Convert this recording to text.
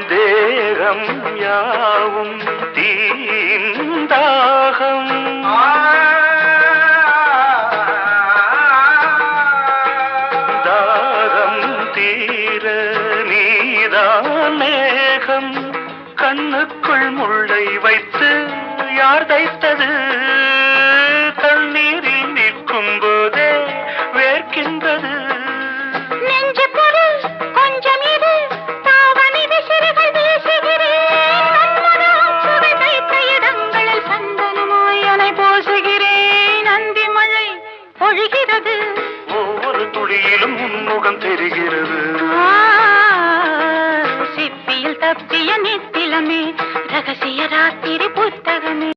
தேகம் யாவும் தீந்தாகம் தாகம் தீர நீதான் மேகம் கண்ணுக்குள் முள்ளை வைத்து யார் தைத்தது தண்ணீரில் நிற்கும் போதே வேர்க்கின்றது ஒவ்வொரு துளியிலும் உன்முகம் தெரிகிறது சிப்பியில் தப்பிய நித்திலமே ரகசிய ராத்திரி புத்தகமே